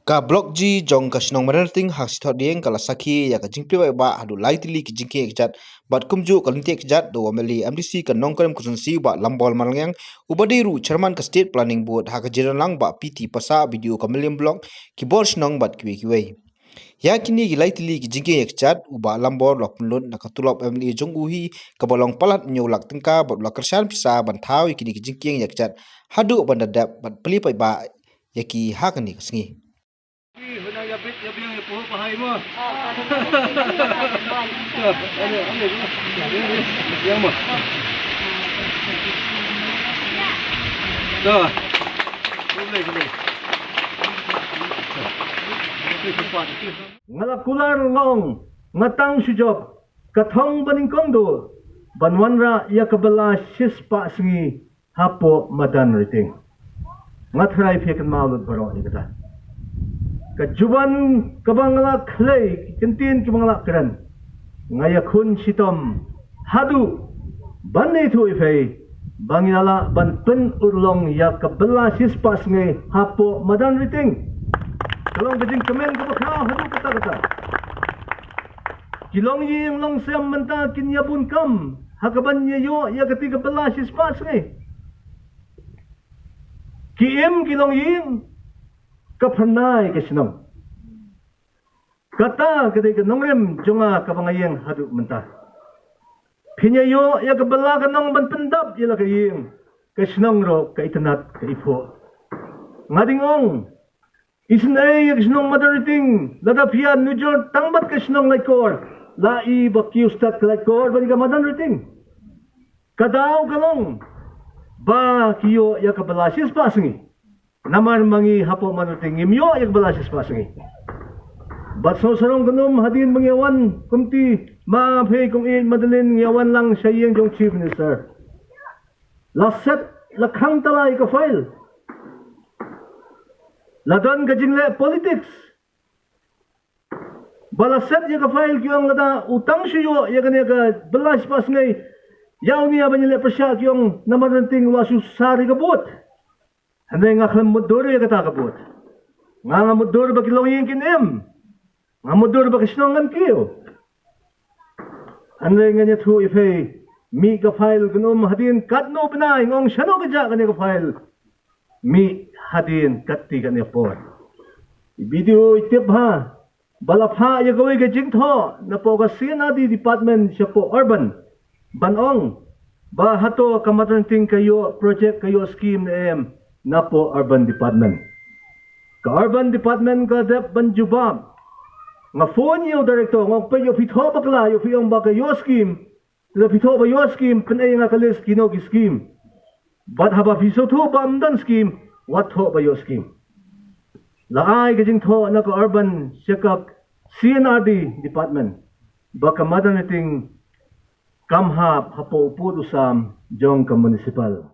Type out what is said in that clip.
Ka blok ji jong ka snong maran ting hak si thot ding kala sakhi ya ka jingpli ba hadu laitili ki jingke ekjat bat kumju kalinti ekjat do wameli MDC ka nongkam kusunsi ba lambol malangyang ubadiru chairman ka state planning board hak jiranlang ba PT pasa video ka million blok ki bor snong bat kiwe ya kini ki laitili ki jingke ekjat uba lambor lok punlun nakatulop MLA jong uhi ka bolong palat nyolak tengka bat lakarsan pisa bantaw kini ki jingke ekjat hadu bandadap bat pelipai ba yaki hakani kasngi ya bilang ya puhu pahai mo. Yang mo. Dah. Boleh. Ngalakular ngong ngatang sujok kathong baning kongdo banwanra ya kabala sispa singi hapo madan riting. Ngatrai fekan maulud baro ni kata. Kajuban kabangala klay kintin kabangala kran ngaya kun sitom hadu banne tu ifei bangila banpen urlong ya kabela sispas ngai hapo madan riting kalong gajing kemen kabakha hadu kata kilong ying long sem menta kinyabun kam hakaban yo ya ketiga bela sispas ngai kiem kilong ying kapanay kasinong kata ketika nongrem jonga kabangayeng hadu mentah pinyayo ya kabala kanong banpendap yala kayeng kasinong ro kaitanat kaipo ngadingong isnay kasinong madariting ladapian nujor tangbat kasinong laikor lai bakiustat laikor bani ka madariting kadaw kalong ba kiyo ya kabala sispasingi namar mangi hapo manuting imyo yak balasis pasangi bat so sarong ganum hadin mangyawan kumti ma phe kung in madalin yawan lang siya yung chief minister laset lakhang talay ka file ladan ka jingle politics balaset ya ka file kiyong lada utang siyo ya kanya ka balasis pasangi yaw niya ba nila pasya kiyong namaranting wasu sari ka buot Hanay nga klang mudur ya katakabot. Nga mudur ba kilong yung kinim? Nga mudur ba kisnongan kiyo? Hanay nga niya tu ifay mi ka file kunum hadin katno pinay ngong syano ka dya kanya ka file mi hadin kati kanya po. Video itip ha. Balapha ya gawin ka jingto na po kasi na di department siya po urban. Banong. Ba hato kamatanting kayo project kayo scheme na napo urban department ka urban department ka dep banjubam nga phone yo director nga payo pito bakla yo piyong baka yo scheme la pito ba yo scheme pinay nga kalis kino ki scheme but haba piso to bamdan scheme what ho ba yo scheme laay gajing to na ka urban sekak CNRD department baka madanating kamhap hapo upo usam jong ka municipal